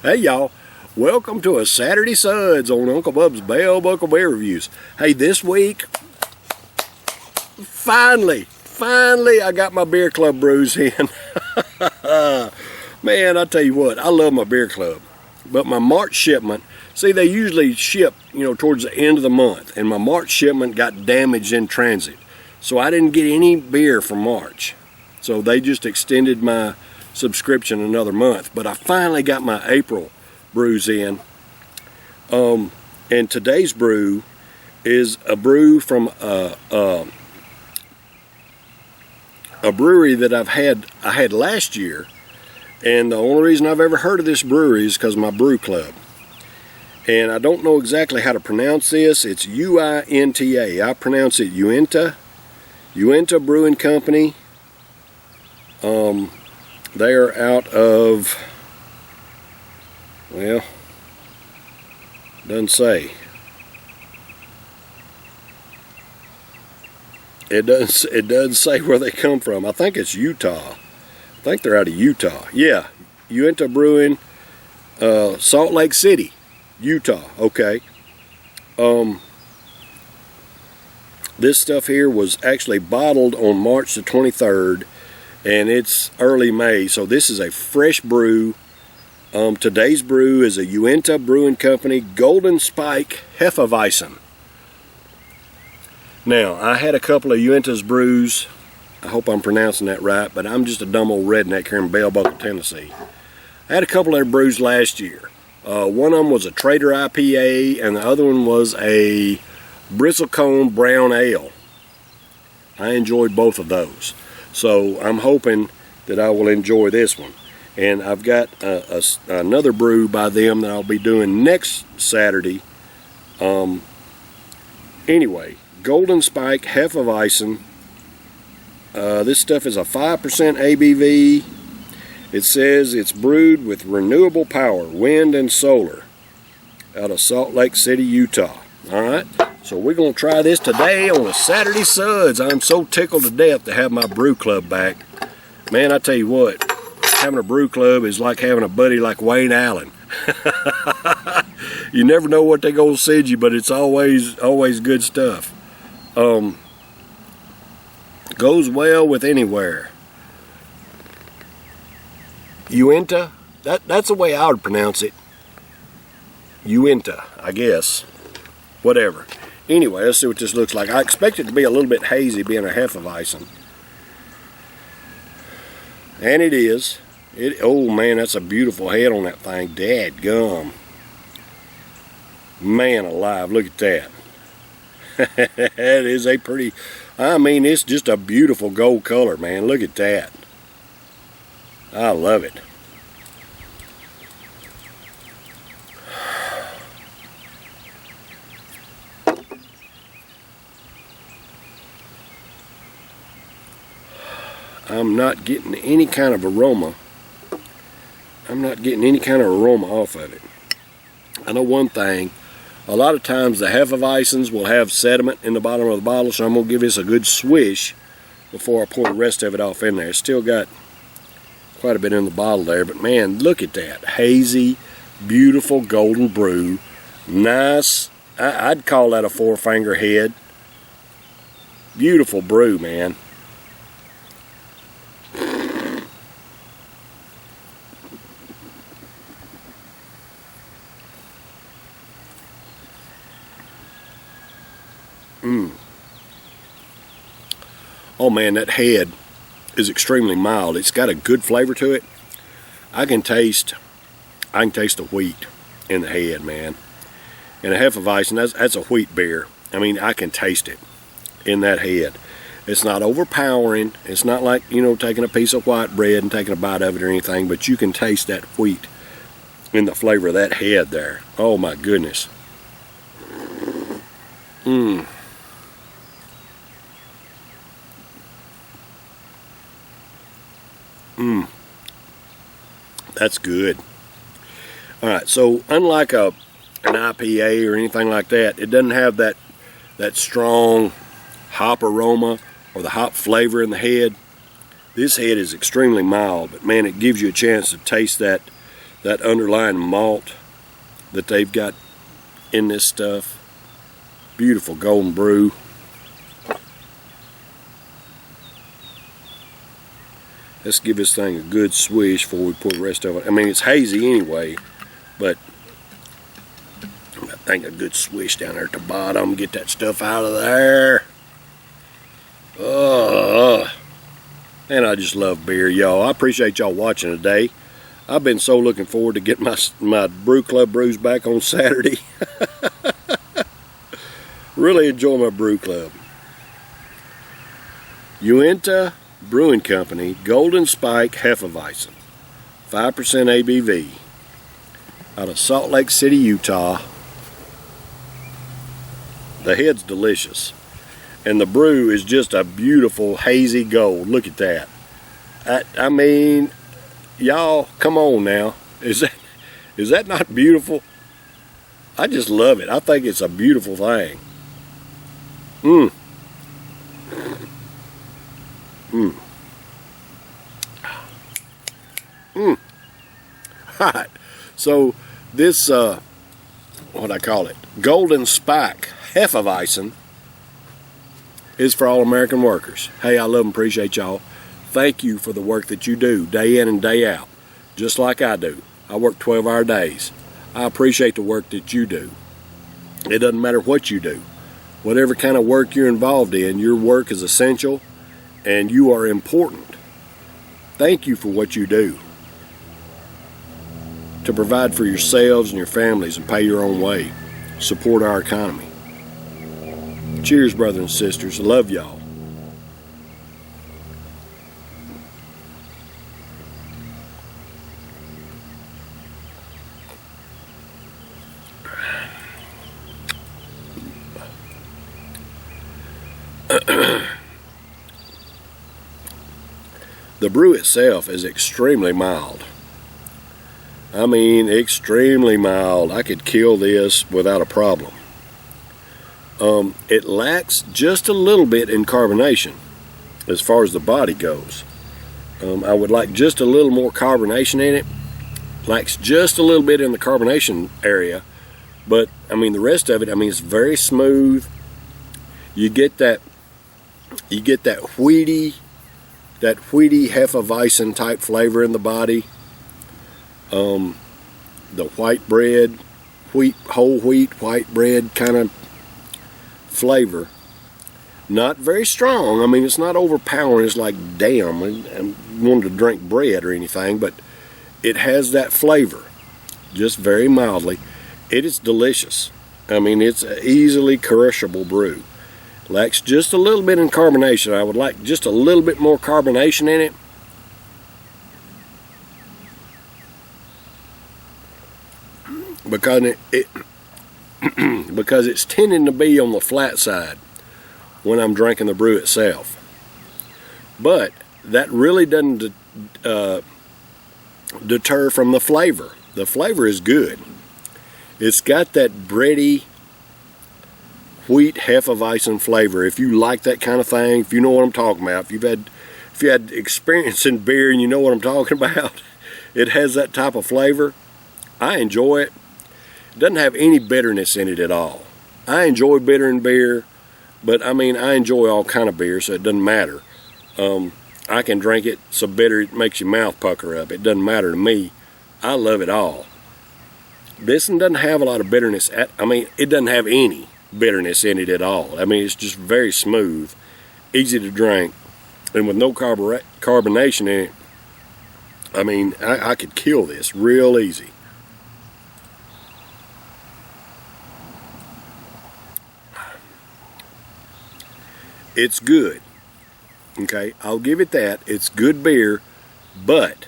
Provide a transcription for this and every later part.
Hey y'all, welcome to a Saturday Suds on Uncle Bub's Bell Buckle Beer Reviews. Hey, this week, finally I got my beer club brews in. Man, I tell you what, I love my beer club. But my March shipment, see, they usually ship, towards the end of the month, and my March shipment got damaged in transit. So I didn't get any beer for March. So they just extended my subscription another month. But I finally got my April brews in. And today's brew is a brew from a brewery that I had last year. And the only reason I've ever heard of this brewery is because of my brew club. And I don't know exactly how to pronounce this. It's Uinta. I pronounce it Uinta. Uinta Brewing Company. They are out of, well, doesn't say. It doesn't say where they come from. I think it's Utah. I think they're out of Utah. Yeah, Uinta Brewing, Salt Lake City, Utah. Okay. This stuff here was actually bottled on March the 23rd, and it's early May, so this is a fresh brew. Today's brew is a Uinta Brewing Company Golden Spike Hefeweizen. Now, I had a couple of Uinta's brews. I hope I'm pronouncing that right, but I'm just a dumb old redneck here in Bell Buckle, Tennessee. I had a couple of their brews last year. One of them was a Trader IPA, and the other one was a Bristlecone Brown Ale. I enjoyed both of those. So I'm hoping that I will enjoy this one. And I've got another brew by them that I'll be doing next Saturday. Anyway, Golden Spike Hefeweizen. This stuff is a 5% ABV. It says it's brewed with renewable power, wind and solar, out of Salt Lake City, Utah. Alright, so we're going to try this today on a Saturday Suds. I'm so tickled to death to have my brew club back. Man, I tell you what, having a brew club is like having a buddy like Wayne Allen. You never know what they're going to send you, but it's always good stuff. Goes well with anywhere. Uinta, that's the way I would pronounce it. Uinta, I guess. Whatever. Anyway, let's see what this looks like. I expect it to be a little bit hazy, being a Hefeweizen. And it is. Oh man, that's a beautiful head on that thing. Dadgum. Man alive, look at that. That is a pretty, it's just a beautiful gold color, man. Look at that. I love it. I'm not getting any kind of aroma. Off of it. I know one thing. A lot of times the Hefeweizens will have sediment in the bottom of the bottle, so I'm going to give this a good swish before I pour the rest of it off in there. It's still got quite a bit in the bottle there, but man, look at that. Hazy, beautiful golden brew. Nice. I'd call that a four-finger head. Beautiful brew, man. Oh man, that head is extremely mild. It's got a good flavor to it. I can taste the wheat in the head, man. And a Hefeweizen, that's a wheat beer. I can taste it in that head. It's not overpowering. It's not like, taking a piece of white bread and taking a bite of it or anything, but you can taste that wheat in the flavor of that head there. Oh my goodness. That's good. Alright, so unlike an IPA or anything like that, it doesn't have that strong hop aroma or the hop flavor in the head. This head is extremely mild, but man, it gives you a chance to taste that that underlying malt that they've got in this stuff. Beautiful golden brew. Let's give this thing a good swish before we pour the rest of it. I mean, it's hazy anyway, but I think a good swish down there at the bottom. Get that stuff out of there. And I just love beer, y'all. I appreciate y'all watching today. I've been so looking forward to getting my Brew Club brews back on Saturday. Really enjoy my Brew Club. Uinta Brewing Company, Golden Spike Hefeweizen, 5% ABV, out of Salt Lake City, Utah. The head's delicious, and the brew is just a beautiful hazy gold. Look at that. I mean, y'all, come on now. Is that not beautiful? I just love it. I think it's a beautiful thing. Alright, so this, what I call it, Golden Spike Hefeweizen is for all American workers. Hey, I love and appreciate y'all. Thank you for the work that you do day in and day out, just like I do. I work 12-hour days. I appreciate the work that you do. It doesn't matter what you do. Whatever kind of work you're involved in, your work is essential and you are important. Thank you for what you do to provide for yourselves and your families and pay your own way. Support our economy. Cheers, brothers and sisters. Love y'all. The brew itself is extremely mild. I mean, extremely mild. I could kill this without a problem. It lacks just a little bit in carbonation as far as the body goes. I would like just a little more carbonation in it. Lacks just a little bit in the carbonation area, but I mean the rest of it, I mean, it's very smooth. You get that wheaty Hefeweizen type flavor in the body. The white bread, whole wheat white bread kind of flavor. Not very strong. I mean, it's not overpowering. It's like, damn, I'm wanting to drink bread or anything, but it has that flavor, just very mildly. It is delicious. I mean, it's an easily crushable brew. Lacks just a little bit in carbonation. I would like just a little bit more carbonation in it. Because because it's tending to be on the flat side when I'm drinking the brew itself. But that really doesn't deter from the flavor. The flavor is good. It's got that bready wheat Hefeweizen flavor. If you like that kind of thing, if you know what I'm talking about, if you had experience in beer and you know what I'm talking about, it has that type of flavor. I enjoy it. It doesn't have any bitterness in it at all. I enjoy bitter in beer, but I mean, I enjoy all kind of beer, so it doesn't matter. I can drink it so bitter it makes your mouth pucker up. It doesn't matter to me. I love it all. This one doesn't have a lot of bitterness. I mean, it doesn't have any bitterness in it at all. I mean, it's just very smooth, easy to drink, and with no carbonation in it. I mean, I could kill this real easy. It's good. Okay, I'll give it that. It's good beer, but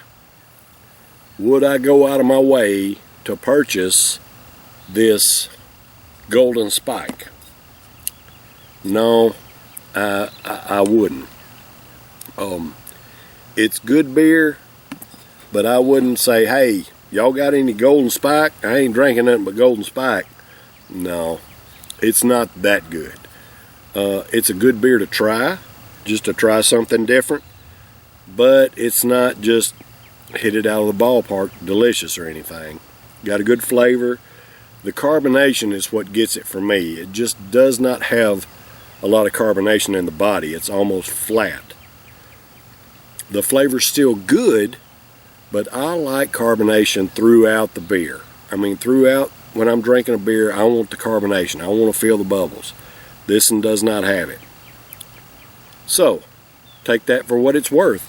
would I go out of my way to purchase this Golden Spike? No, I wouldn't. It's good beer, but I wouldn't say, hey, y'all got any Golden Spike? I ain't drinking nothing but Golden Spike. No, it's not that good. It's a good beer to try, just to try something different, but it's not just hit it out of the ballpark delicious or anything. Got a good flavor. The carbonation is what gets it for me. It just does not have a lot of carbonation in the body. It's almost flat. The flavor's still good, but I like carbonation throughout the beer. I mean, throughout when I'm drinking a beer, I want the carbonation. I want to feel the bubbles. This one does not have it. So, take that for what it's worth.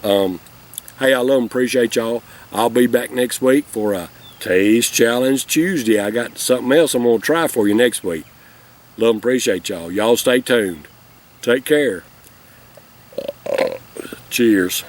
Hey, I love and appreciate y'all. I'll be back next week for a Taste Challenge Tuesday. I got something else I'm going to try for you next week. Love and appreciate y'all. Y'all stay tuned. Take care. Cheers.